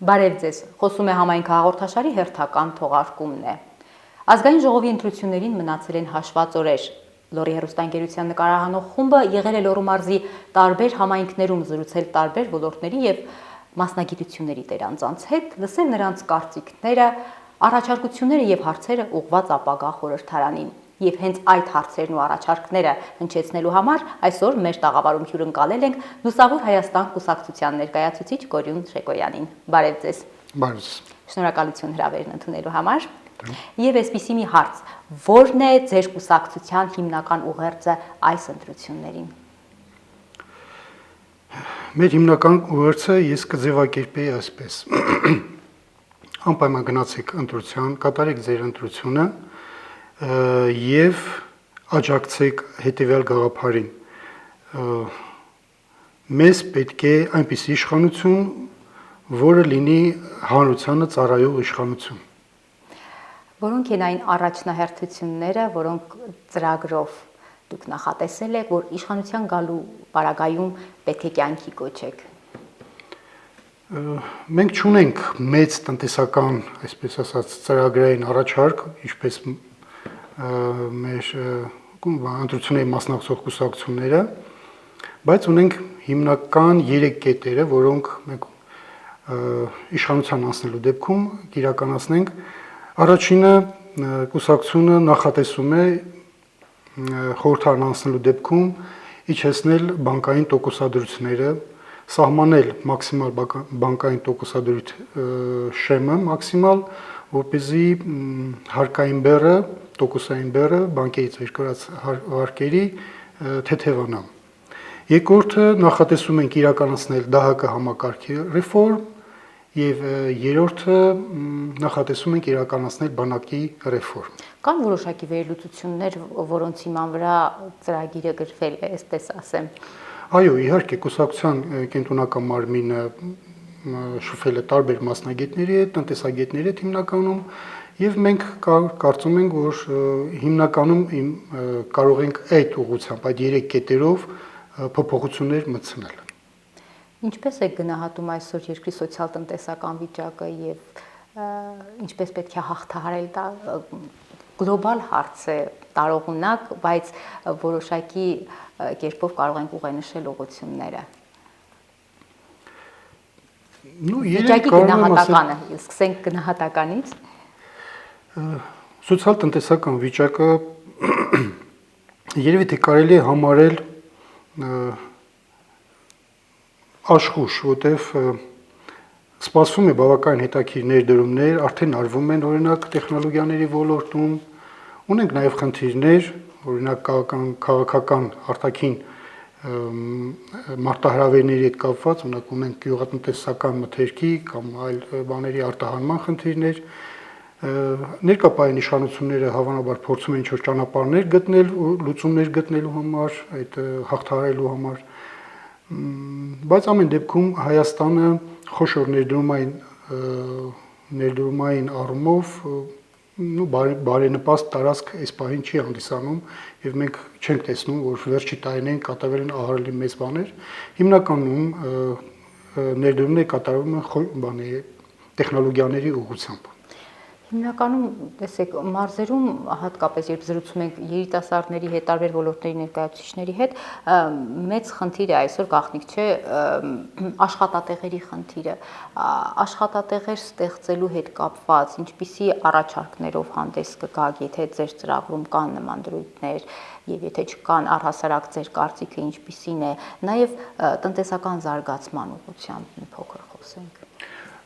Բարև ձեզ, խոսում է համայնք հաղորդաշարի հերթական թողարկումն է։ Ազգային ժողովի ընտրություններին մնացել են հաշված օրեր։ Լոռի հեռուստաընկերության նկարահանող խումբը եղել է Լոռու մարզի տարբեր համայնքներում, զրուցել տարբեր ոլորտների եւ մասնագիտությունների տերանձանց հետ, լսել նրանց կարծիքները, առաջարկությունները եւ հարցերը ուղղված ապագա խորհրդարանին։ Եվ հենց այդ հարցերն ու առաջարկները հնչեցնելու համար այսօր մեր տաղավարում հյուրընկալել ենք Լուսավոր Հայաստան կուսակցության ներկայացուցիչ Կորյուն Շեկոյանին։ Բարև ձեզ։ Բարև։ Շնորհակալություն հրավերն ընդունելու համար։ Եվ այսպիսի մի հարց. ո՞րն է ձեր կուսակցության հիմնական ուղերձը այս ընտրություններին։ Մեր հիմնական ուղերձը ես կձևակերպեի այսպես. Անպայման գնացեք ընտրության, կատարեք ձեր ընտրությունը եւ աջակցեք հետեւյալ գաղափարին։ Մեզ պետք է այնպիսի իշխանություն, որը լինի հանրությանը ծառայող իշխանություն։ Որոնք են այն առաջնահերթությունները, որոնք ծրագրով դուք նախատեսել եք, որ իշխանության գալու պարագայում պետք է կյանքի կոչեք։ Մենք չունենք մեծ տնտեսական, այսպես ասած, ծրագրային առաջարկ, ինչպես մեր ընտրությունների մասնակցող կուսակցությունները, բայց ունենք հիմնական 3 կետերը, որոնք մենք իշխանության անցնելու դեպքում կիրականացնենք։ Առաջինը կուսակցությունը նախատեսում է խորհրդարան անցնելու դեպքում իջեցնել բանկային տոկոսադրությունները, սահմանել մաքսիմալ բանկային տոկոսադրույթ շեմը մաքսիմալ, որպեսզի հարկային բեռը, տոկոսային բեռը բանկերից երկրած հարկերի թեթևանա։ Երկրորդը նախատեսում ենք իրականացնել ԴՀԿ համակարգի ռեֆորմ եւ երրորդը նախատեսում ենք իրականացնել բանակի ռեֆորմ։ Կան որոշակի վերլուծություններ, որոնց հիման վրա ծրագիրը գրվել է, այսպես ասեմ։ Այո, իհարկե, կուսակցության կենտրոնական մարմինը շփվել է տարբեր մասնագետների հետ, տնտեսագետների հետ հիմնականում, եւ մենք կարծում ենք, որ հիմնականում կարող ենք այդ ուղղությամբ, այդ 3 կետերով փոփոխություններ մտցնել։ Ինչպես է գնահատում այսօր երկրի սոցիալ-տնտեսական վիճակը եւ ինչպես պետք է հաղթահարել դա գլոբալ հարց է, տարողունակ, բայց որոշակի կերպով կարող ենք ուղենշել ուղղությունները։ Վիճակի գնահատականը, սկսենք գնահատականից։ Սոցիալ-տնտեսական վիճակը երևի թե կարելի է համարել աշխուժ, որտեղ սպասվում է բավական հետաքրքիր ներդրումներ, արդեն արվում են օրինակ տեխնոլոգիաների ոլորտում, ունենք նաև խնդիրներ, օրինակ քաղաքական արտաքին մարտահրավերների հետ կապված, օրինակ ունենք գյուղատնտեսական մթերքի կամ այլ բաների արտահանման խնդիրներ, ներկայային իշխանությունները հավանաբար փորձում են ինչ-որ ճանապարհներ գտնել, լուծումներ գտնելու համար, այդ հաղթահարելու համար, բայց ամեն դեպքում Հայաստանը խոշոր ներդրումային առումով բարենպաստ տարածք այս պահին չի հանդիսանում եւ մենք չենք տեսնում, որ վերջի տարիներին կատարվել են ահռելի մեծ բաներ, հիմնականում ներդրումները կատարվում են տեխնոլոգիաների ուղղությամբ։ Հիմնականում, տեսեք, մարզերում հատկապես երբ զրուցում ենք երիտասարդների հետ, տարբեր ոլորտների ներկայացուցիչների հետ, մեծ խնդիր է այսօր գաղտնիք չէ աշխատատեղերի խնդիրը։ Աշխատատեղեր ստեղծելու հետ կապված ինչպիսի առաջարկներով հանդես կգաք, եթե ձեր ծրագրում կան նման դրույթներ, եւ եթե չկան, առհասարակ ձեր կարծիքը ինչպիսին է, նաեւ տնտեսական զարգացման ուղղությամբ մի փոքր խոսենք։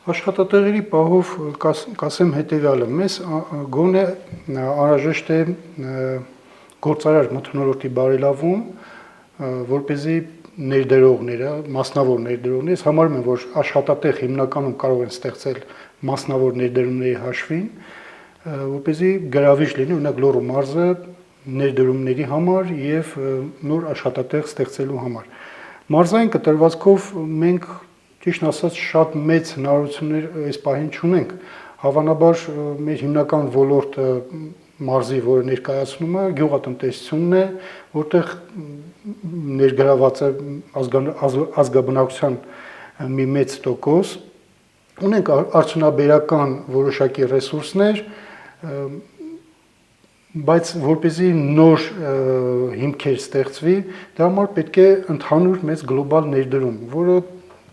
Աշխատատեղերի պահով կասեմ հետեւյալը, մեզ գոնե անհրաժեշտ է գործարար մթնոլորտի բարելավում, որպեսզի ներդրողները, մասնավոր ներդրողները համարում են, որ աշխատատեղ հիմնականում կարող են ստեղծել մասնավոր ներդրումների հաշվին, որպեսզի գրավիչ լինի օրինակ Լոռու մարզը ներդրումների համար եւ նոր աշխատատեղ ստեղծելու համար։ Մարզային կտրվածքով մենք ճիշտ ասած շատ մեծ հնարավորություններ այս պահին չունենք։ Հավանաբար մեր հիմնական ոլորտը մարզի, որը ներկայացնում է գյուղատնտեսությունն է, որտեղ ներգրաված է ազգաբնակության մի մեծ տոկոս, ունենք արդյունաբերական որոշակի ռեսուրսներ, բայց որպեսզի նոր հիմքեր ստեղծվի, դա համար պետք է ընդհանուր մեծ գլոբալ ներդրում, որը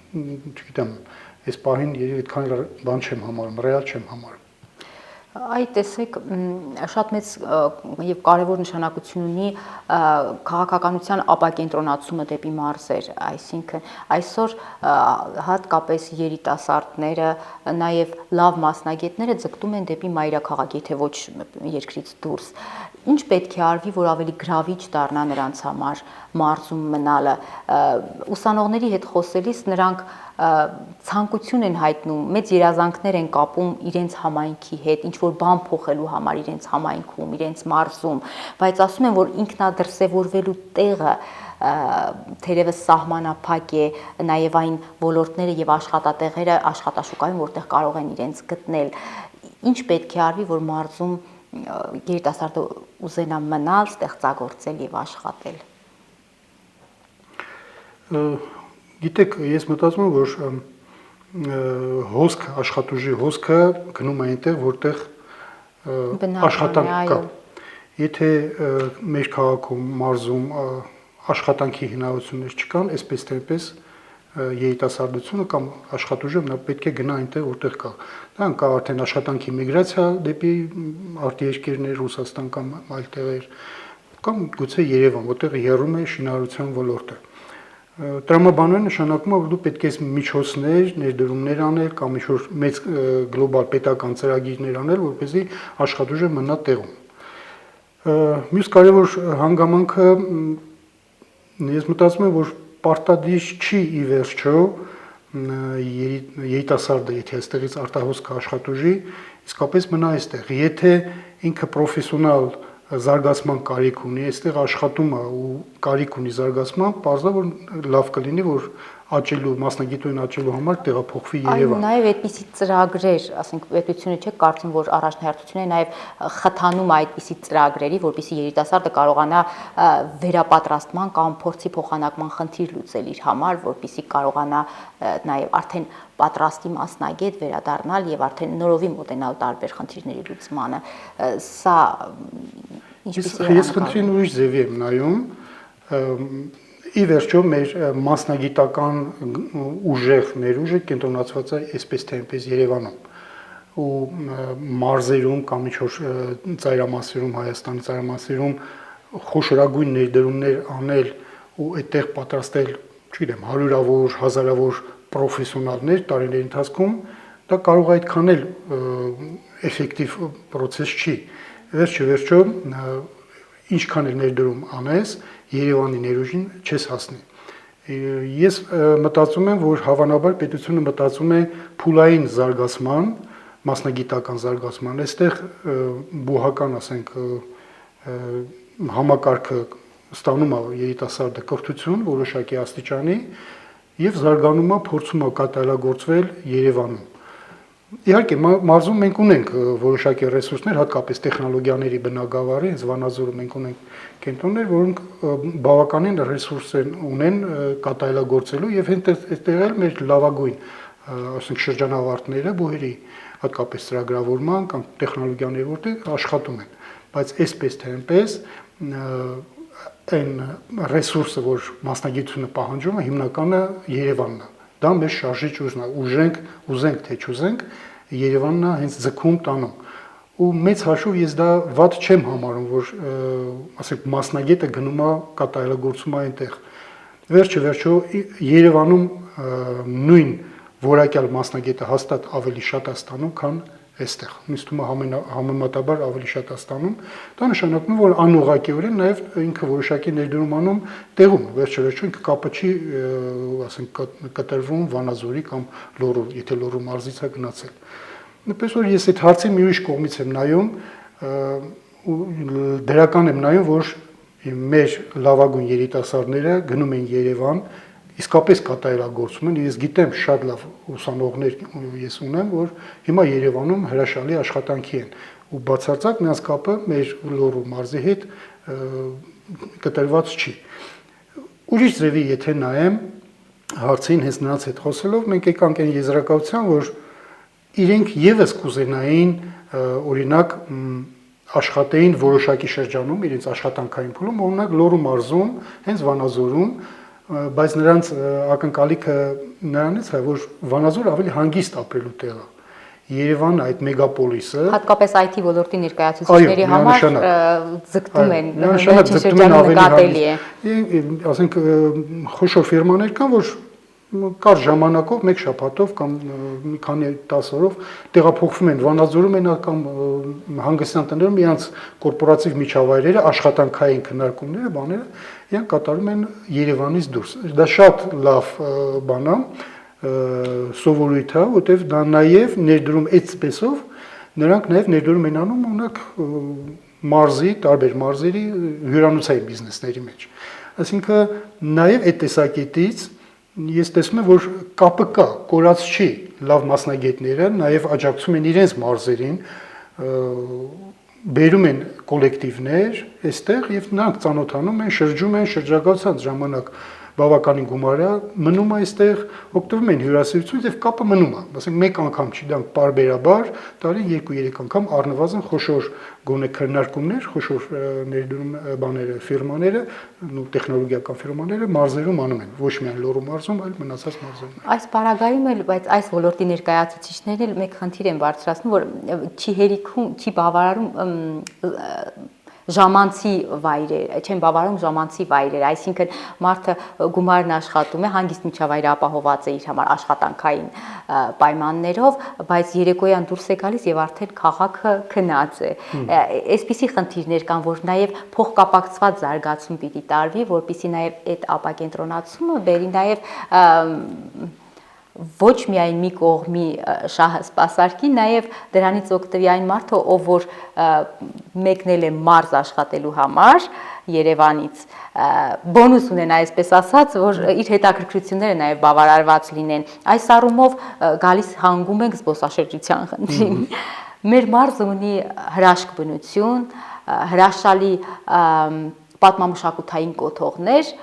չգիտեմ, այս պահին երևի այդքան բան չեմ համարում, ռեալ չեմ համարում։ Այ տեսեք, շատ մեծ եւ կարեւոր նշանակություն ունի քաղաքականության ապակենտրոնացումը դեպի մարզեր, այսինքն այսօր հատկապես երիտասարդները, նաեւ լավ մասնագետները ձգտում են դեպի մայրաքաղաք, եթե ոչ երկրից դուրս։ Ինչ պետք է արվի, որ ավելի գրավիչ դառնա նրանց համար մարզում մնալը։ Ուսանողների հետ խոսելիս նրանք ցանկություն են հայտնում, մեծ երազանքներ են կապում իրենց համայնքի հետ, ինչ որ բան փոխելու համար իրենց համայնքում, իրենց մարզում, բայց ասում են, որ ինքնադրսևորվելու տեղը թերևս սահմանափակ է, նաև այն ոլորտները եւ աշխատատեղերը աշխատաշուկայում, որտեղ կարող են իրենց գտնել։ Ինչ պետք է արվի, որ մարզում երիտասարդը ուզենա մնալ, ստեղծագործել եւ աշխատել։ Գիտեք, ես մտածում եմ, որ հոսք, աշխատուժի հոսքը գնում է այնտեղ, որտեղ աշխատանք կա։ Եթե մեր քաղաքում, մարզում աշխատանքի հնարավորություններ չկան, այսպես թե այնպես երիտասարդությունը կամ աշխատուժը նա պետք է գնա այնտեղ, որտեղ կա։ Դա կա արդեն աշխատանքի միգրացիա դեպի արտերկիրներ, Ռուսաստան կամ այլ տեղեր, կամ գուցե Երևան, որտեղ եռում է շինարարության ոլորտը։ Տրամաբանորեն նշանակում է, որ դու պետք է միջոցներ, ներդրումներ անել կամ ինչ-որ մեծ գլոբալ պետական ծրագիրներ անել, որպեսզի աշխատուժը մնա տեղում։ Մյուս կարևոր հանգամանքը ես մտածում եմ, որ պարտադիր չի ի վերջո երիտասարդը, եթե այստեղից արտահոսք աշխատուժի, իսկապես մնա այստեղ։ Եթե ինքը պրոֆեսիոնալ զարգացման կարիք ունի, այստեղ աշխատում է ու կարիք ունի զարգացման, պարզա որ լավ կլինի, որ աճելու, մասնագիտորեն աճելու համար տեղափոխվի Երևան։ Այո, նաև այդպիսի ծրագրեր, ասենք պետությունը չէ կարծում, որ առաջնահերթություն է նաև խթանում այդպիսի ծրագրերի, որպեսզի երիտասարդը կարողանա վերապատրաստման կամ փորձի փոխանակման խնդիր լուծել իր համար, որպեսզի կարողանա նաև արդեն պատրաստի մասնագետ վերադառնալ եւ արդեն նորովի մոտենալ տարբեր խնդիրների լուծմանը։ Սա ինչպիսի է։ Ես խնդրին ուրիշ ձևի եմ նայում։ Ի վերջո մեր մասնագիտական ուժեղ ներուժը կենտրոնացված է այսպես թե այնպես Երևանում ու մարզերում կամ ինչ-որ ծայրամասերում, Հայաստանի ծայրամասերում խոշորագույն ներդրումներ անել ու այդտեղ պատրաստել, չգիտեմ, հարյուրավոր, հազարավոր պրոֆեսիոնալներ տարիների ընթացքում, դա կարող է այդքան էլ էֆեկտիվ process չի։ Վերջո ինչքան էլ ներդրում անես, Երևանի ներուժին չես հասնի։ Ես մտածում եմ, որ հավանաբար պետությունը մտածում է փուլային զարգացման, մասնագիտական զարգացման, այստեղ բուհական, ասենք, համակարգը ստանում է երիտասարդը կրթություն որոշակի աստիճանի եւ զարգանում է, փորձում է կատարելագործվել Երևանում։ Իհարկե, մարզում մենք ունենք որոշակի ռեսուրսներ, հատկապես տեխնոլոգիաների բնագավառի, հենց Վանաձորում մենք ունենք կենտրոններ, որոնք բավականին ռեսուրս ունեն կատարելագործելու եւ այդտեղ էլ մեր լավագույն, ասենք, շրջանավարտները բուհերի, հատկապես ծրագրավորման կամ տեխնոլոգիաների որտեղ աշխատում են, բայց այսպես թե այնպես այն ռեսուրսը, որ մասնագիտությունը պահանջում է, հիմնականը Երևանն է։ Դա մեր շարժիչ ուժն է, ուզենք թե չուզենք, Երևանն է հենց ձգում տանում։ Ու մեծ հաշվով ես դա վատ չեմ համարում, որ ասենք մասնագետը գնում է կատարելագործում է այնտեղ։ Վերջո Երևանում նույն որակյալ մասնագետը հաստատ ավելի շատ է ստանում, քան այստեղ։ Ինձ թվում է համեմատաբար ավելի շատ է ստանում։ Դա նշանակում է, որ անուղղակիորեն նաև ինքը որոշակի ներդրում անում տեղում։ Վերջո ինքը կապը չի, ասենք, կտրվում Վանաձորի կամ Լոռու, եթե Լոռու մարզից է գնացել։ Նույնպես որ ես այդ հարցի մի ուրիշ կողմից եմ նայում, ու դրական եմ նայում, որ մեր լավագույն երիտասարդները գնում են Երևան, իսկապես կատարելագործում են, ես գիտեմ շատ լավ ուսանողներ ես ունեմ, որ հիմա Երևանում հրաշալի աշխատանքի են ու բացարձակ նրանց կապը մեր Լոռու մարզի հետ կտրված չի։ Ուրիշ ձևի եթե նայեմ հարցին հենց նրանց հետ խոսելով, մենք եկանք այն եզրակացության, որ իրենք եւս կուզենային օրինակ աշխատեին որոշակի շրջանում իրենց աշխատանքային փուլում, օրինակ Լոռու մարզում, հենց Վանաձորում, բայց նրանց ակնկալիքը նրանից է, որ Վանաձորը ավելի հանգիստ ապրելու տեղ է։ Երևանը այդ մեգապոլիսը հատկապես IT ոլորտի ներկայացուցիչների համար ձգտում են վերջին շրջանում նկատելի է։ Ասենք խոշոր ֆիրմաներ կան, որ կար ժամանակով մեկ շաբաթով կամ մի քանի 10 օրով տեղափոխվում են Վանաձորում են կամ հանգստյան տներում իրենց կորպորատիվ միջավայրերը, աշխատանքային քննարկումները, բաները իրենք կատարում են Երևանից դուրս։ Դա շատ լավ բան է, սովորույթ է, որտեղ դա նաև ներդրում այդպեսով նրանք նաև ներդրում են անում օրինակ մարզի, տարբեր մարզերի հյուրանոցային բիզնեսների մեջ։ Այսինքն նաև այդ տեսակետից ես տեսնում եմ, որ կապը կա, կորած չի, լավ մասնագետները նաև աջակցում են իրենց մարզերին, բերում են կոլեկտիվներ այստեղ եւ նրանք ծանոթանում են, շրջում են, շրջագայության ժամանակ բավականին գումար է, մնում է այստեղ, օգտվում են հյուրասիրությունից եւ կապը մնում է։ Ասենք մեկ անգամ չի, դա պարբերաբար, տարին 2-3 անգամ առնվազն խոշոր գոնե քննարկումներ, խոշոր ներդրում բաները, ֆիրմաները, ու տեխնոլոգիական ֆիրմաները մարզերում անում են, ոչ միայն Լոռու մարզում, այլ մնացած մարզերում։ Այս պարագայում էլ, բայց այս ոլորտի ներկայացուցիչներն էլ մեկ խնդիր են բարձրացնում, որ չի հերիքում, չի բավարարում ժամանցի վայրեր, չեն բավարարում ժամանցի վայրեր, այսինքն մարդը գումարն աշխատում է, հանգիստ միջավայրը ապահոված է իր համար աշխատանքային պայմաններով, բայց երեկոյան դուրս է գալիս եւ արդեն քաղաքը քնած է։ Այսպիսի խնդիրներ կան, որ նաեւ փոխկապակցված զարգացում պիտի տարվի, որպեսզի նաեւ այդ ապակենտրոնացումը բերի նաեւ ոչ միայն մի կողմի շահը սպասարկի, նաև դրանից օգտվի այն մարդը, ով որ մեկնել է մարզ աշխատելու համար Երևանից, բոնուս ունենա, այսպես ասած, որ իր հետաքրքրությունները նաև բավարարված լինեն։ Այս առումով գալիս հանգում ենք զբոսաշրջության խնդրին։ Մեր մարզը ունի հրաշք բնություն, հրաշալի պատմամշակութային կոթողներ,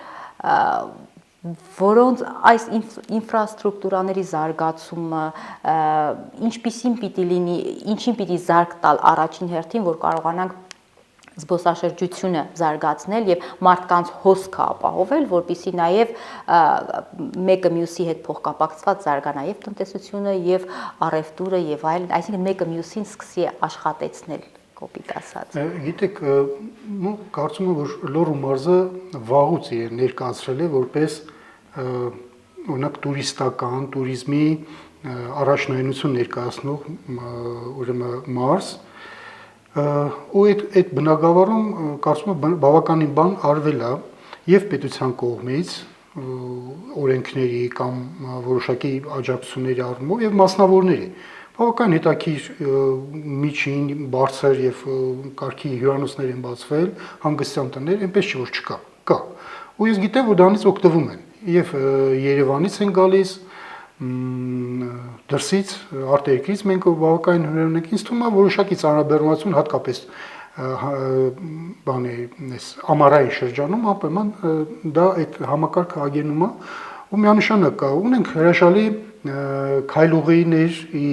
որոնց այս ինֆրաստրուկտուրաների զարգացումը ինչպիսին պիտի լինի, ինչին պիտի զարգ տալ առաջին հերթին, որ կարողանանք զբոսաշրջությունը զարգացնել եւ մարդկանց հոսքը ապահովել, որպեսզի նաեւ մեկը մյուսի հետ փոխկապակցված զարգանա եւ տնտեսությունը եւ առևտուրը եւ այլն, այսինքն մեկը մյուսին սկսի աշխատեցնել, կոպիտ ասած։ Գիտեք, կարծում եմ, որ Լոռու մարզը վաղուց իրեն ներկայացրել է որպես օրինակ տուրիստական, туриզմի առաջնայնություն ներկայացնող ուրեմն մարզ, ու այդ բնագավառում կարծում եմ բավականին բան արվել է եւ պետության կողմից օրենքների կամ որոշակի աջակցությունների առումով եւ մասնավորների բավական հետաքրքիր միջին, բարձր եւ կարգի հյուրանոցներ են բացվել, հանգստյան տներ, այնպես չի որ չկա, կա։ Ու ես գիտեմ, որ դրանից օգտվում են եւ Երևանից են գալիս, դրսից, արտերկրից մենք բավականին հյուրեր ունենք, ինձ թվում է որոշակի ծանրաբեռնվածություն հատկապես բանի այս ամառային շրջանում անպայման դա այդ համակարգը ագենում է ու միանշանակ կա, ունենք հրաշալի քայլուղիների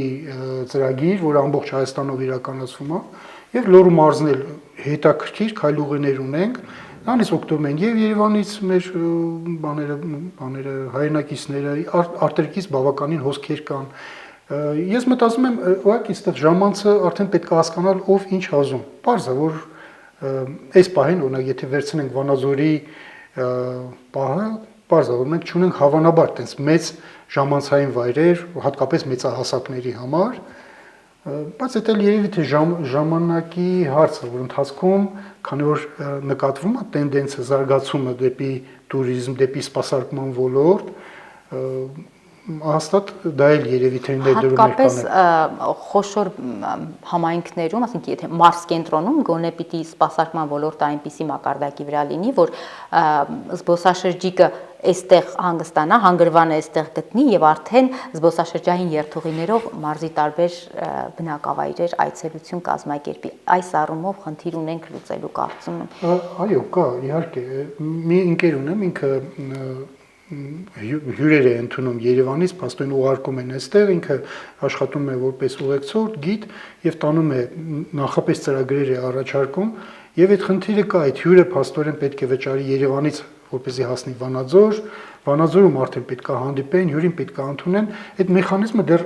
ծրագիր, որ ամբողջ Հայաստանով իրականացվում է եւ Լոռու մարզն էլ հետաքրքիր քայլուղիներ ունենք, դրանից օգտվում են եւ Երևանից մեր բաները հայրենակիցները արտերկից բավականին հոսքեր կան։ Ես մտածում եմ, ուղղակի այստեղ ժամանցը արդեն պետք է հասկանալ ով ինչ հազում։ Պարզ է, որ այս պահին օրինակ եթե վերցնենք Վանաձորի պահը, պարզ է, որ մենք չունենք հավանաբար այդպես մեծ ժամանցային վայրեր, հատկապես մեծահասակների համար, բայց դա երևի թե ժամանակի հարց է, որ ընթացքում, քանի որ նկատվում է տենդենսը զարգացումը դեպի туриզմ, դեպի սպասարկման ոլորտ, հաստատ դա էլ երևի թե ներդրումներ կանեն։ Հատկապես խոշոր համայնքներում, ասենք եթե մարզ կենտրոնում գոնե պիտի սպասարկման ոլորտը այնպիսի մակարդակի վրա լինի, որ զբոսաշրջիկը այստեղ հանգստանա, հանգրվանը այստեղ գտնի եւ արդեն զբոսաշրջային երթուղիներով մարզի տարբեր բնակավայրեր այցելություն կազմակերպի։ Այս առումով խնդիր ունենք լուծելու կարծում եմ։ Այո, կա, իհարկե։ Մի ընկեր ունեմ, ինքը հյուրեր է ընդունում Երևանից, փաստորեն ուղարկում են այստեղ, ինքը աշխատում է որպես ուղեկցող, գիդ եւ տանում է նախապես ծրագրեր է առաջարկում եւ այդ խնդիրը կա, այդ հյուրը փաստորեն պետք է վճարի Երևանից, որպեսզի հասնի Վանաձորում արդեն պետք է հանդիպեն, հյուրին պետք է ընդունեն, այդ մեխանիզմը դեռ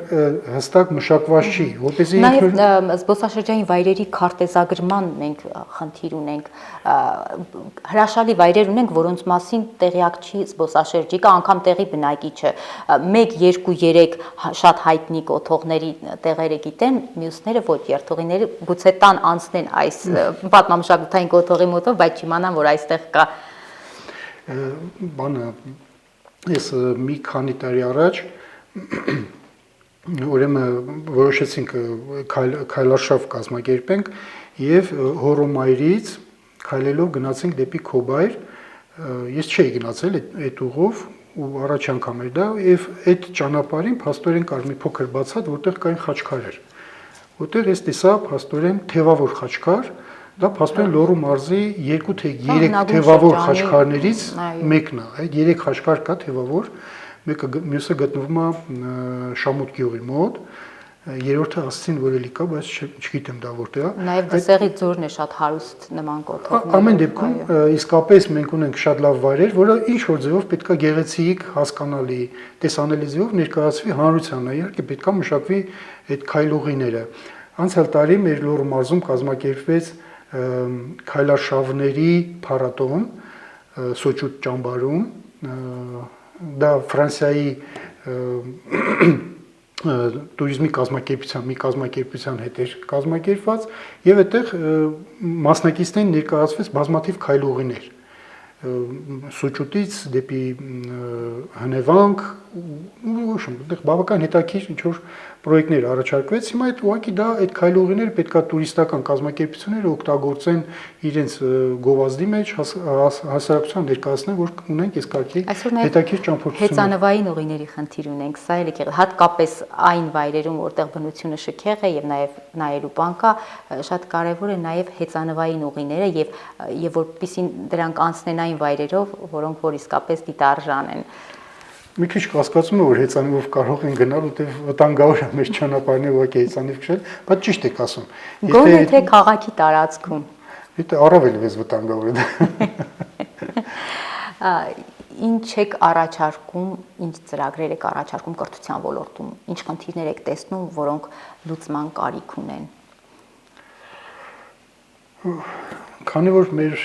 հստակ մշակված չի, որպեսզի Նաև զբոսաշրջային վայրերի քարտեզագրման մենք խնդիր ունենք, հրաշալի վայրեր ունենք, որոնց մասին տեղյակ չի զբոսաշրջիկը, անգամ տեղի բնակիչը, 1, 2, 3 շատ հայտնի կոթողների տեղերը գիտեն, մյուսները ոչ, երթուղիները գուցե տան անցնեն այս պատմամշակութային կոթողի մոտով, բայց չիմանան, որ այստեղ կա բանը ես մի քանի տարի առաջ ուրեմն որոշեցինք քայլարշավ կազմակերպենք եւ Հորոմայրից քայլելով գնացինք դեպի Քոբայր ես չէի գնացել այդ ուղով ու առաջ անգամ էր դա եւ այդ ճանապարհին փաստորեն կար մի փոքր բացատ որտեղ կային խաչքարեր որտեղ ես տեսա փաստորեն թևավոր խաչքար դա փաստորեն Լոռու մարզի 2 թե 3 թևավոր խաչքարներից մեկն է այդ 3 խաչքար կա թևավոր մյուսը գտնվում է Շամուտ գյուղի մոտ երրորդը ասցին որ էլի կա բայց չգիտեմ դա որտեղ է նաև Դսեղի ձորն է շատ հարուստ նման կոթողներ ամեն դեպքում իսկապես մենք ունենք շատ լավ վայրեր որը ինչ որ ձևով պետքա գեղեցիկ հասկանալի տեսանելի ձևով ներկայացվի հանրությանը իհարկե պետքա մշակվի այդ քայլուղիները անցյալ տարի մեր Լոռու մարզում կազմակերպվեց քայլարշավների փառատոն Սոչուտ ճամբարում դա Ֆրանսիայի տուրիզմի կազմակերպության մի կազմակերպության հետ էր կազմակերպված եւ այդտեղ մասնակիցներին ներկայացվեց բազմաթիվ քայլուղիներ Սոչուտից դեպի Հնեվանք ուշում այդտեղ բավական հետաքրքիր ինչ որ պրոյեկտներ առաջարկվեց հիմա այդ ուղղակի դա այդ քայլուղիները պետքա տուրիստական կազմակերպությունները օգտագործեն իրենց գովազդի մեջ հասարակության ներկայացնեն որ ունենք այս կարգի հետաքրքիր ճամփորդություններ հեծանվային ուղիների խնդիր ունենք սա էլ է հատկապես այն վայրերում որտեղ բնությունը շքեղ է եւ նաեւ նայելու բան կա շատ կարեւոր է նաեւ հեծանվային ուղիները եւ որպեսզի դրանք անցնեն այն վայրերով որոնք որ իսկապես դիտարժան են Մի քիչ կասկածում եմ որ հեծանիվով կարող են գնալ ուտեւ վտանգավոր է մեր ճանապարհները ուղղակի հեծանիվ քշել, բայց ճիշտ եք ասում։ Գոնե թե քաղաքի տարածքում։ Դա առավել էս վտանգավոր է։ Ինչ եք առաջարկում, ինչ ծրագրեր եք առաջարկում կրթության ոլորտում, ինչ խնդիրներ եք տեսնում, որոնք լուծման կարիք ունեն։ Քանի որ մեր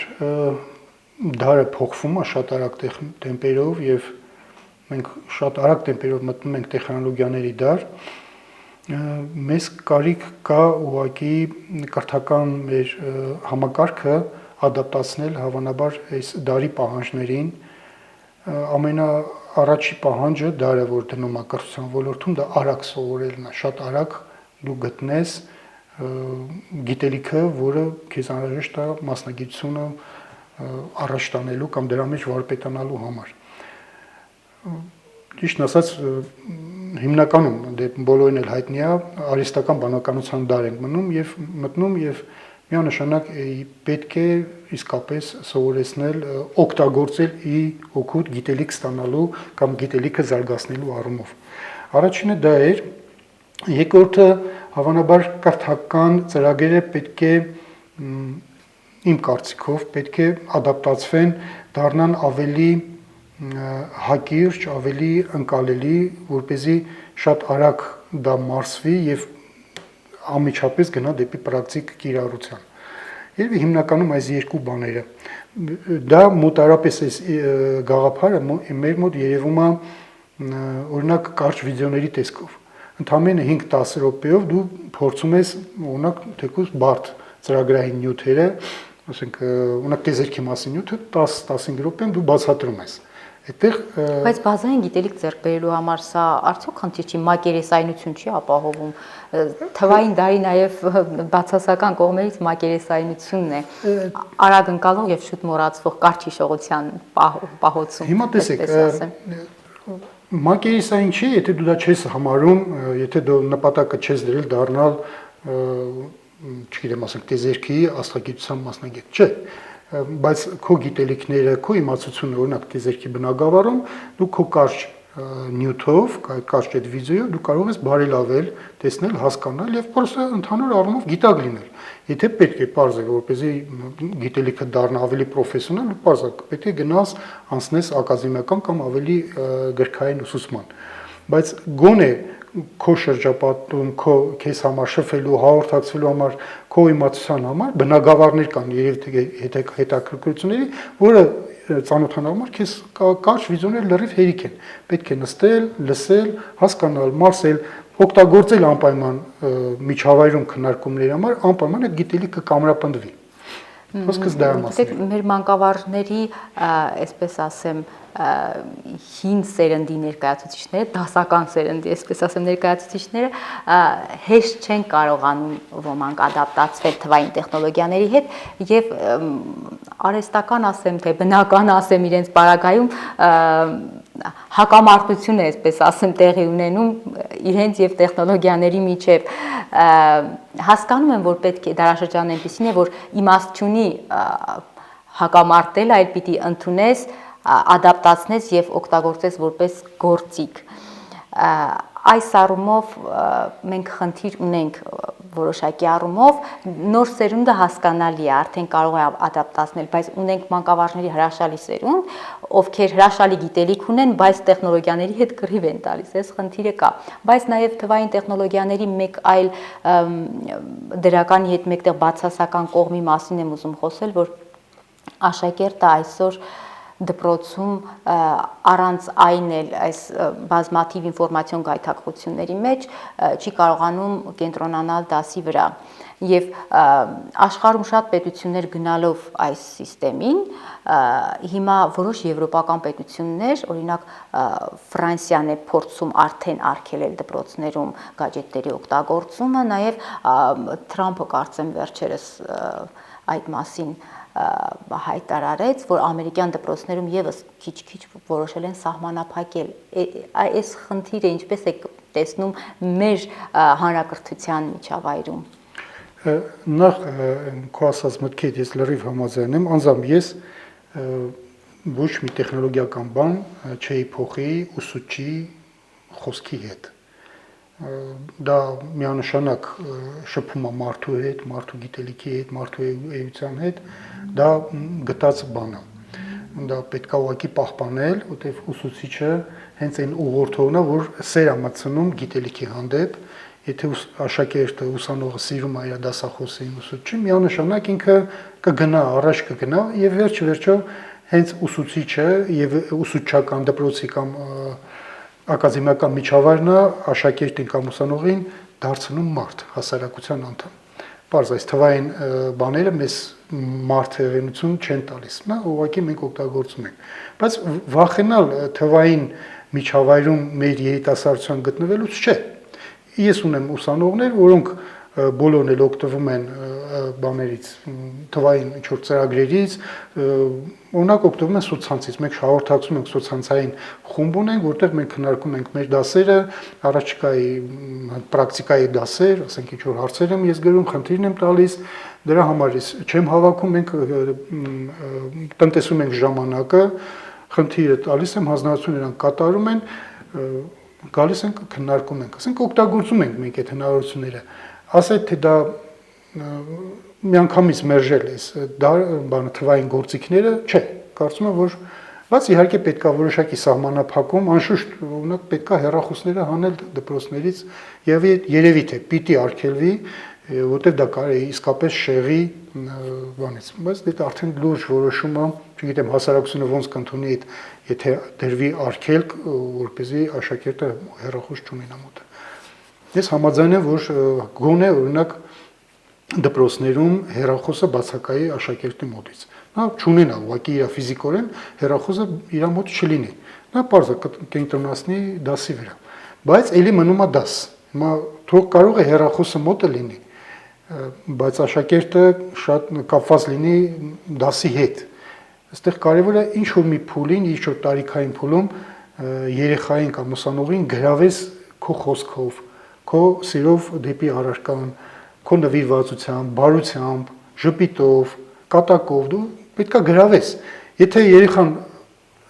դարը փոխվում է շատ արագ տեմպերով եւ մենք շատ արագ տեմպերով մտնում ենք տեխնոլոգիաների դար, մեզ կարիք կա ուղղակի կրթական մեր համակարգը ադապտացնել հավանաբար այս դարի պահանջներին, ամենաառաջի պահանջը դարը որ դնում է կրթության ոլորտում դա արագ սովորելն է, շատ արագ դու գտնես գիտելիքը, որը քեզ անհրաժեշտ է մասնագիտությունը առաջ տանելու կամ դրա մեջ վարպետանալու համար։ Ճիշտն ասած հիմնականում դե բոլորին էլ հայտնի է արհեստական բանականության դար ենք մտնում եւ միանշանակ պետք է իսկապես սովորեցնել օգտագործել ի օգուտ գիտելիք ստանալու կամ գիտելիքը զարգացնելու առումով։ Առաջինը դա էր, երկրորդը հավանաբար կրթական ծրագրերը պետք է իմ կարծիքով պետք է ադապտացվեն դառնան ավելի հակիրճ, ավելի ընկալելի, որպեսզի շատ արագ դա մարսվի եւ ամիջապես գնա դեպի պրակտիկ կիրառության։ Եվ հիմնականում այս երկու բաները դա մոտարապես այս գաղափարը մեր մոտ երևում է օրինակ կարճ վիդեոների տեսքով։ Ընդամենը 5-10 րոպեով դու փորձում ես օրինակ թեկուզ բարդ ծրագրային նյութերը, ասենք օրինակ տեզերքի մասին նյութը 10-15 րոպեում դու բացատրում ես։ Այդտեղ Բայց բազային գիտելիք ձեռք բերելու համար սա արդյոք խնդիր չի, մակերեսայնություն չի ապահովում։ Թվային դարի նաև բացասական կողմերից մակերեսայնությունն է։ Արագ ընկալող եւ շուտ մոռացվող կարճ հիշողության պահոցում։ Հիմա տեսեք, մակերեսային չի, եթե դու դա չես համարում, եթե դու նպատակը չես դրել դառնալ, չգիտեմ, ասենք տեզերքի աստղագիտության մասնագետ, չէ։ բայց քո գիտելիքները, քո իմացությունը օրինակ տիեզերքի բնագավառում դու քո կարճ նյութով, կարճ այդ վիդեոյով դու կարող ես բարելավել, տեսնել, հասկանալ եւ պրոստը ընդհանուր առումով գիտակ լինել։ Եթե պետք է բարձր, որպեսզի գիտելիքը դառնա ավելի պրոֆեսիոնալ, բարձր պետք է գնաս անցնես ակադեմիական կամ ավելի գրքային ուսուցման։ Բայց գոնե քո շրջապատում, քո քեզ համար շփվելու, հաղորդակցվելու համար, քո իմացության համար բնագավառներ կան երևի հետաքրքրությունների, որը ծանոթանալու համար քեզ կարճ վիդեոներ լրիվ հերիք են։ Պետք է նստել, լսել, հասկանալ, մարսել, օգտագործել անպայման միջավայրում քննարկումների համար, անպայման այդ գիտելիքը կամրապնդվի։ Խոսքս դա է մասին։ Մեր մանկավարժների, այսպես ասեմ, հին սերնդի ներկայացուցիչները, դասական սերնդի, այսպես ասեմ, ներկայացուցիչները հեշտ չեն կարողանում ոմանք ադապտացվել թվային տեխնոլոգիաների հետ եւ արհեստական ասեմ, թե բնական ասեմ իրենց պարագայում հակամարտություն է, այսպես ասեմ, տեղի ունենում իրենց եւ տեխնոլոգիաների միջև։ Հասկանում եմ, որ պետք է դարաշրջանն այնպեսին է, որ իմաստ չունի հակամարտել, այլ պիտի ընդունես, ադապտացնես եւ օգտագործես որպես գործիք։ Այս առումով մենք խնդիր ունենք որոշակի առումով, նոր սերունդը հասկանալի է, արդեն կարող է ադապտացնել, բայց ունենք մանկավարժների հրաշալի սերունդ, ովքեր հրաշալի գիտելիք ունեն, բայց տեխնոլոգիաների հետ կռիվ են տալիս, այս խնդիրը կա։ Բայց նաև թվային տեխնոլոգիաների մեկ այլ դրականի հետ մեկտեղ բացասական կողմի մասին եմ ուզում խոսել, որ աշակերտը այսօր դպրոցում առանց այն էլ այս բազմաթիվ ինֆորմացիոն գայթակղությունների մեջ չի կարողանում կենտրոնանալ դասի վրա եւ աշխարհում շատ պետություններ գնալով այս համակարգին հիմա որոշ եվրոպական պետություններ օրինակ Ֆրանսիան է փորձում արդեն արգելել դպրոցներում գadgetների օգտագործումը նաեւ Թրամփը կարծեմ վերջերս այդ մասին հայտարարեց, որ ամերիկյան դպրոցներում եւս քիչ-քիչ որոշել են սահմանափակել։ Այս խնդիրը ինչպես է տեսնում մեր հանրակրթության միջավայրում։ Նախ քո ասած մտքից ես լրիվ համաձայն եմ, անձամբ ես ոչ մի տեխնոլոգիական բան չէի փոխի ուսուցչի խոսքի հետ։ Դա միանշանակ շփում է մարդու հետ, մարդու գիտելիքի հետ, մարդու էության հետ, դա գտած բան է։ Դա պետք է ուղղակի պահպանել, որտեղ ուսուցիչը հենց այն ուղղորդողն է, որ սեր է մտցնում գիտելիքի հանդեպ, եթե աշակերտը ուսանողը սիրում է իր դասախոսին ուսուցչին, միանշանակ ինքը կգնա, առաջ կգնա եւ վերջ-վերջո հենց ուսուցիչը եւ ուսուցչական դպրոցի կամ ակադեմիական միջավայրն է աշակերտին կամ ուսանողին դարձնում մարդ, հասարակության անդամ։ Պարզ այս թվային բաները մեզ մարդեղենություն չեն տալիս, նա ուղղակի մենք օգտագործում ենք։ Բայց վախենալ թվային միջավայրում մեր երիտասարդության գտնվելուց չէ։ Ես ունեմ ուսանողներ, որոնք բոլորն էլ օգտվում են բաներից, թվային ինչ-որ ծրագրերից, օրինակ օգտվում են սոցցանցից, մենք հաղորդակցում ենք սոցցանցային խումբ ունենք, որտեղ մենք քննարկում ենք մեր դասերը, առաջիկայի պրակտիկայի դասեր, ասենք ինչ-որ հարցեր եմ ես գրում, խնդիրն եմ տալիս, դրա համար ես չեմ հավաքում, մենք տնտեսում ենք ժամանակը, խնդիրը տալիս եմ, հանձնարարություն նրանք կատարում են, գալիս ենք քննարկում ենք, ասենք օգտագործում ենք մենք այդ հնարավորությունները, ասել թե դա միանգամից մերժել էս բանը թվային գործիքները, չէ, կարծում եմ, որ բայց իհարկե պետք է որոշակի սահմանափակում, անշուշտ օրինակ պետք է հեռախոսները հանել դպրոցներից եւ երևի թե պիտի արգելվի, որտեղ դա կարելի իսկապես շեղի բանից, բայց դա արդեն լուրջ որոշում է, չգիտեմ հասարակությունը ոնց կընդունի այդ, եթե դրվի արգելք, որպեսզի աշակերտը հեռախոս չունենա մոտ։ Ես համաձայն եմ, որ գոնե օրինակ դպրոցներում հեռախոսը բացակայի աշակերտի մոտից։ Նա չունենա ուղղակի իր ֆիզիկորեն հեռախոսը իր մոտ չլինի։ Նա պարզը կենտրոնացնի դասի վրա։ Բայց ելի մնում է դաս։ Հիմա թող կարող է հեռախոսը մոտը լինի, բայց աշակերտը շատ կապված լինի դասի հետ։ Այստեղ կարևոր է ինչ որ մի փուլին, ինչ որ տարիքային փուլում երեխային կամ ուսանողին գրավես քո խոսքով, քո սիրով դեպի առարկան, քո նվիրվածությամբ, բարությամբ, ժպիտով, կատակով դու պետքա գրավես։ Եթե երեխան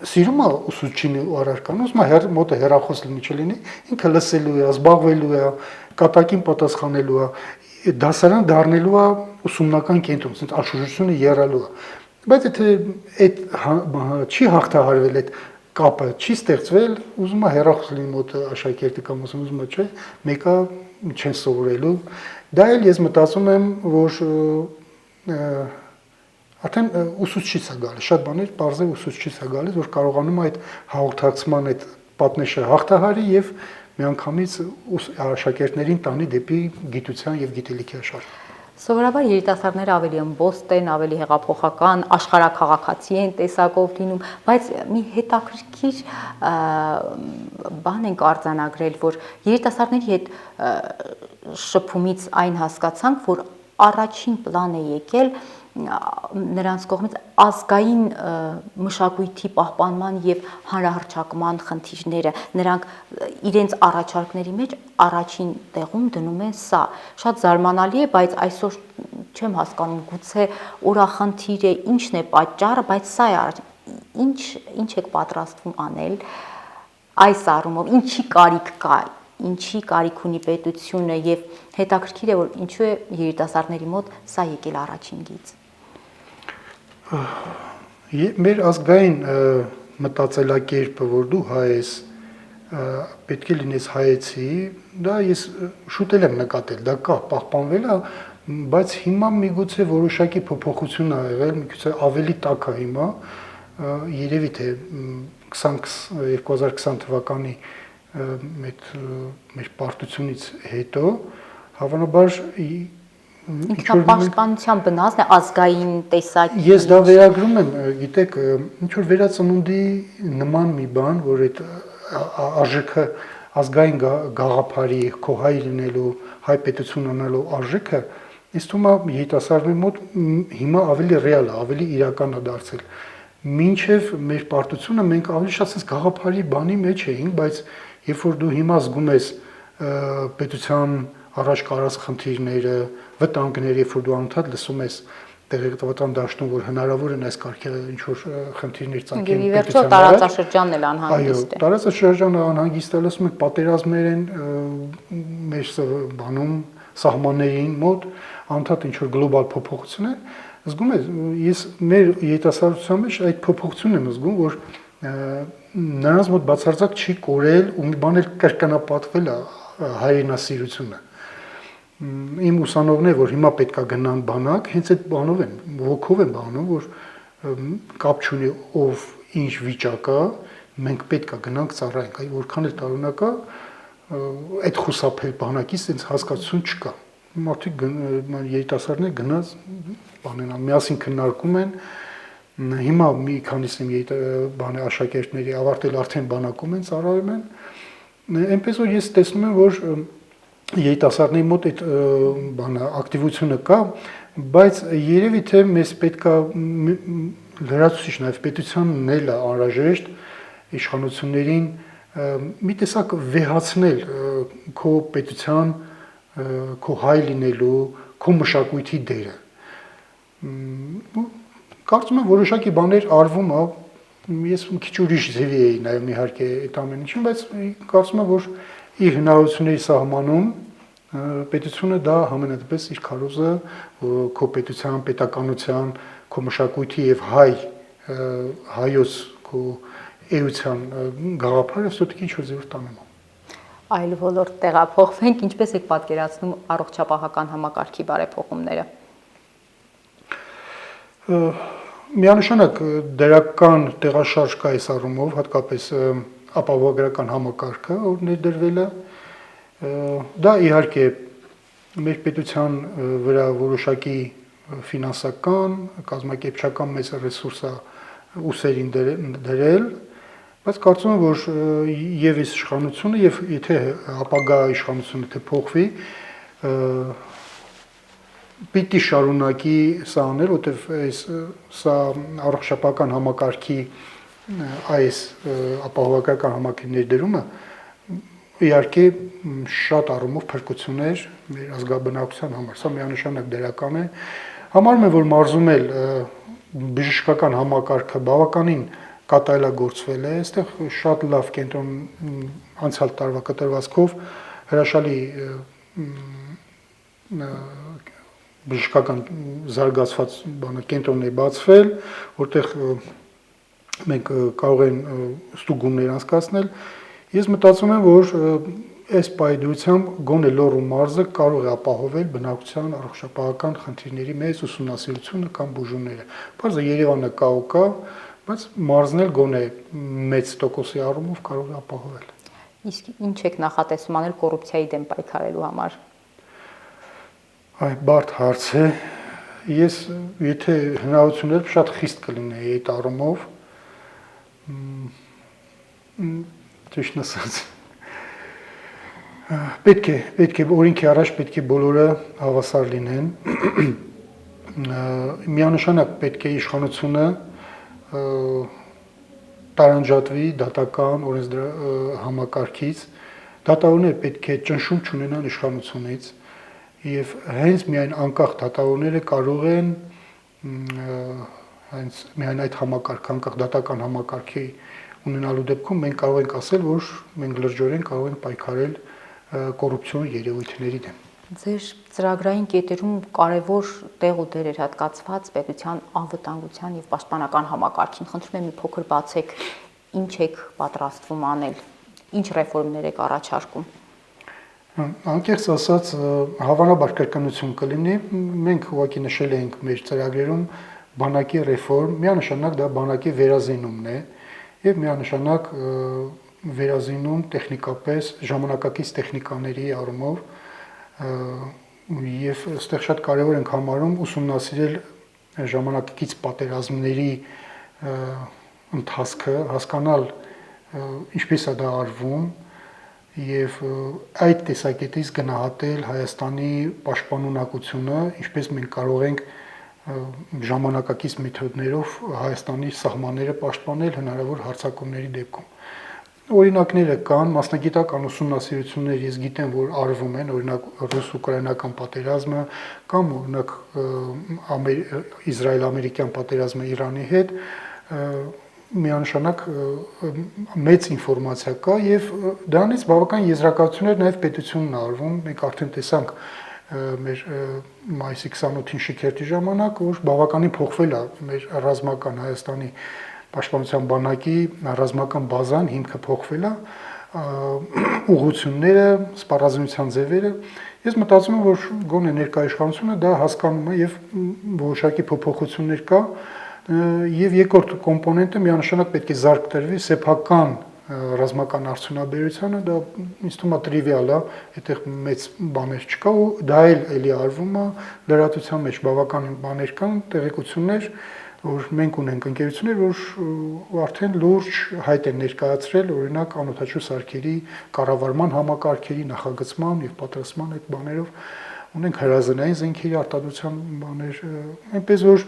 սիրում է ուսուցչին ու առարկան, ուզում է մոտը հեռախոս լինի չլինի, ինքը լսելու է, զբաղվելու է, կատակին պատասխանելու է, դասարան դառնելու է ուսումնական կենտրոն, ասես անշուշտությունը եռալու է։ Բայց եթե այդ չի հաղթահարվել այդ կապը, չի ստեղծվել, ուզում է հեռախոս լինի մոտը աշակերտը կամ ուզում է չէ, մեկը չեն սովորելու։ Դա էլ ես մտածում եմ, որ արդեն ուսուցչից է գալիս, շատ բաներ բարձր ուսուցչից է գալիս, որ կարողանում է այդ հաղորդակցման այդ պատնեշը հաղթահարի եւ միանգամից աշակերտներին տանի դեպի գիտության եւ գիտելիքի աշխարհ։ Սովորաբար երիտասարդները ավելի ըմբոստ են, ավելի հեղափոխական, աշխարհաքաղաքացի են տեսակով լինում, բայց մի հետաքրքիր բան ենք արձանագրել, որ երիտասարդների հետ շփումից այն հասկացանք, որ առաջին պլան է եկել նրանց կողմից ազգային մշակույթի պահպանման եւ հանրահռչակման խնդիրները, նրանք իրենց առաջարկների մեջ առաջին տեղում դնում են սա։ Շատ զարմանալի է, բայց այսօր չեմ հասկանում, գուցե օրախնդիր է, ինչն է պատճառը, բայց սա է ինչ եք պատրաստվում անել այս առումով, ինչի կարիք կա, ինչի կարիք ունի պետությունը եւ հետաքրքիր է, որ ինչու է երիտասարդների մոտ սա եկել առաջին գիծ։ Մեր ազգային մտածելակերպը, որ դու հայ ես, պետք է լինես հայեցի, դա ես շուտ եմ նկատել, դա կա, պահպանվել է, բայց հիմա միգուցե որոշակի փոփոխություն ա եղել, միգուցե ավելի տաք է հիմա, երևի թե 2020 թվականի մեր պարտությունից հետո, հավանաբար ինքնապաշտպանության բնազդն է ազգային տեսակի։ Ես դա վերագրում եմ, գիտեք, ինչ որ վերածնունդի նման մի բան, որ այդ արժեքը ազգային գաղափարի, քո հայ լինելու, հայ պետություն ունենալու արժեքը, ինձ թվում է երիտասարդների մոտ հիմա ավելի ռեալ է, ավելի իրական է դարձել։ Մինչև մեր պարտությունը մենք ավելի շատ sense գաղափարի բանի մեջ էինք, բայց երբ որ դու հիմա զգում ես պետության առաջ կարած խնդիրները, վտանգները, երբ որ դու անընդհատ լսում ես տեղեկատվական դաշտում, որ հնարավոր են այս կարգերը ինչ որ խնդիրներ ծագեն պետության առաջ, տարածաշրջանն էլ անհանգիստ է։ Այո, տարածաշրջանը անհանգիստ է, լսում եք պատերազմներ են մեր բանում սահմաններին մոտ, անընդհատ ինչ որ գլոբալ փոփոխություն է, զգում ես մեր երիտասարդության մեջ այդ փոփոխությունն եմ զգում, որ նրանց մոտ բացարձակ չի կորել ու մի բան էլ կրկնապատկվել է հայրենասիրությունը։ Իմ ուսանողները, որ հիմա պետքա գնան բանակ, հենց այդ բանով են, ոգով են բանում, որ կապ չունի ով ինչ վիճակ է, մենք պետքա գնանք ծառայենք, այ որքան էլ տարօրինակ է, այդ խուսափել բանակից այնց հասկացություն չկա։ Մարդիկ երիտասարդներ գնաց բանենան, միասին քննարկում են, հիմա մի քանիսի բանը աշակերտների ավարտել արդեն բանակում են, ծառայում են, այնպես որ ես տեսնում եմ, որ երիտասարդների մոտ այդ բանը ակտիվությունը կա, բայց երևի թե մեզ պետքա լրացուցիչ նաև պետությանն էլ է անհրաժեշտ իշխանություններին մի տեսակ վեհացնել քո պետության, քո հայ լինելու, քո մշակույթի դերը։ Կարծում եմ որոշակի բաներ արվում է, ես քիչ ուրիշ ձևի էի նայում իհարկե այդ ամեն ինչին, բայց կարծում եմ, որ իր հնարավորությունների սահմանում պետությունը դա համենայնպես իր քարոզը քո պետության, պետականության, քո մշակույթի եւ հայոց քո էության գաղափարը ստոտիկ ինչ որ ձևով տանում է։ Այլ ոլորտ տեղափոխվենք, ինչպես եք պատկերացնում առողջապահական համակարգի բարեփոխումները։ Միանշանակ դրական տեղաշարժ կա այս առումով, հատկապես ապահովագրական համակարգը, որ ներդրվել է, դա իհարկե մեր պետության վրա որոշակի ֆինանսական, կազմակերպչական մեծ ռեսուրս է ուսերին դրել, բայց կարծում եմ, որ եւ այս իշխանությունը եւ եթե ապագա իշխանությունը թե փոխվի, պիտի շարունակի սա անել, որտեվ սա առողջապահական համակարգի այս ապահովագրական համակարգի ներդրումը իհարկե շատ առումով փրկություններ մեր ազգաբնակության համար, սա միանշանակ դրական է։ Համարում եմ, որ մարզում էլ բժշկական համակարգը բավականին կատարելագործվել է, այստեղ շատ լավ կենտրոն անցյալ տարվա կտրվածքով հրաշալի բժշկական զարգացված կենտրոններ բացվել, որտեղ մենք կարող են ստուգումներ անցկացնել։ Ես մտածում եմ, որ այս պայդրությամբ գոնե Լոռու մարզը կարող է ապահովել բնակության առողջապահական խնդիրների մեծ ուսումնասիրությունը կամ բուժումները։ Բարձր Երևանը կա ու կա, բայց մարզն էլ գոնե մեծ տոկոսի առումով կարող է ապահովել։ Իսկ ինչ եք նախատեսում անել կոռուպցիայի դեմ պայքարելու համար։ Այ բարդ հարց է։ Ես եթե հնարավորություն էր շատ խիստ կլինեի այդ առումով։ Ճիշտ ասած պետք է օրենքի առաջ պետք է բոլորը հավասար լինեն։ Միանշանակ պետք է իշխանությունը տարանջատվի դատական համակարգից, դատավորները պետք է ճնշում չունենան իշխանությունից եւ հենց միայն անկախ դատավորները կարող են հենց միայն այդ համակարգ, անկախ դատական համակարգի ունենալու դեպքում մենք կարող ենք ասել, որ մենք լրջորեն կարող ենք պայքարել կոռուպցիոն երևույթների դեմ։ Ձեր ծրագրային կետերում կարևոր տեղ ու դեր էր հատկացված պետության անվտանգության եւ պաշտպանական համակարգին։ Խնդրում եմ մի փոքր բացեք, ինչ եք պատրաստվում անել, ինչ ռեֆորմներ եք առաջարկում։ Անկեղծ ասած, հավանաբար կրկնություն կլինի, մենք ուղղակի նշել ենք մեր ծրագրերում բանակի ռեֆորմ, միանշանակ դա բանակի վերազինումն է եւ միանշանակ վերազինում տեխնիկապես ժամանակակից տեխնիկաների առումով եւ այստեղ շատ կարեւոր ենք համարում ուսումնասիրել ժամանակակից պատերազմների ընթացքը, հասկանալ ինչպես է դա արվում եւ այդ տեսակետից գնահատել Հայաստանի պաշտպանունակությունը, ինչպես մենք կարող ենք ժամանակակից մեթոդներով Հայաստանի սահմանները պաշտպանել հնարավոր հարձակումների դեպքում։ Օրինակները կան, մասնագիտական ուսումնասիրություններ ես գիտեմ, որ արվում են, օրինակ ռուս-ուկրաինական պատերազմը կամ օրինակ Իսրայել-ամերիկյան պատերազմը Իրանի հետ, միանշանակ մեծ ինֆորմացիա կա եւ դրանից բավական եզրակացություններ նաեւ պետությունն արվում, մենք արդեն տեսանք մեր մայիսի 28-ին շքերթի ժամանակ, որ բավականին փոխվել է մեր ռազմական Հայաստանի պաշտպանության բանակի ռազմական բազան, հիմքը փոխվել է, ուղղությունները, սպառազինության ձևերը։ Ես մտածում եմ, որ գոնե ներկայ իշխանությունը դա հասկանում է եւ որոշակի փոփոխություններ կա եւ երկրորդ կոմպոնենտը միանշանակ պետք է զարգ տրվի սեփական ռազմական արդյունաբերությունը, դա ինձ թվում է տրիվիալ է, այդտեղ մեծ բաներ չկա ու դա էլի արվում է լրատվության մեջ բավականին բաներ կան, տեղեկություններ, որ մենք ունենք ընկերություններ, որ արդեն լուրջ հայտ են ներկայացրել, օրինակ անօդաչու սարքերի կառավարման համակարգերի նախագծման եւ պատրաստման այդ բաներով ունենք հրազենային զենքերի արտադրության բաներ, այնպես որ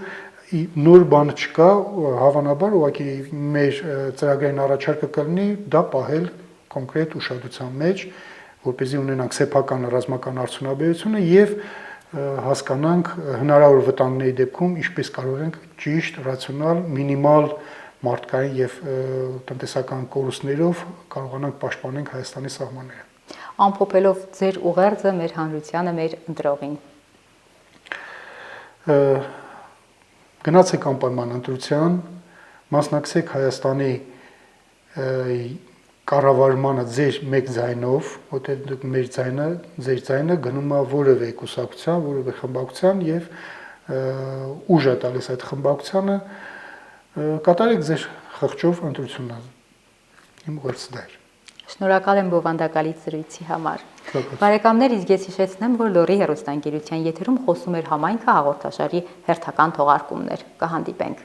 նոր բան չկա, հավանաբար ուղղակի մեր ծրագրային առաջարկը կլինի դա պահել կոնկրետ ուշադրության մեջ, որպեսզի ունենանք սեփական ռազմական արդյունաբերությունը եւ հասկանանք հնարավոր վտանգների դեպքում ինչպես կարող ենք ճիշտ, ռացիոնալ, մինիմալ մարդկային եւ տնտեսական կորուստներով կարողանանք պաշտպանել Հայաստանի սահմանները։ Ամփոփելով ձեր ուղերձը մեր հանրությանը, մեր ընտրողին։ Գնացեք անպայման ընտրության, մասնակցեք Հայաստանի կառավարմանը ձեր մեկ ձայնով, որտեղ մեր ձայնը, ձեր ձայնը գնում է որևէ կուսակցության, որևէ խմբակցության եւ ուժ է տալիս այդ խմբակցությանը, կատարեք ձեր խղճով ընտրությունը։ Իմ ուղերձը դա էր։ Շնորհակալ եմ բովանդակալից զրույցի համար։ Բարեկամներ, իսկ ես հիշեցնեմ, որ Լոռի հեռուստաընկերության եթերում խոսում էր համայնքը հաղորդաշարի հերթական թողարկումներ։ Կհանդիպենք։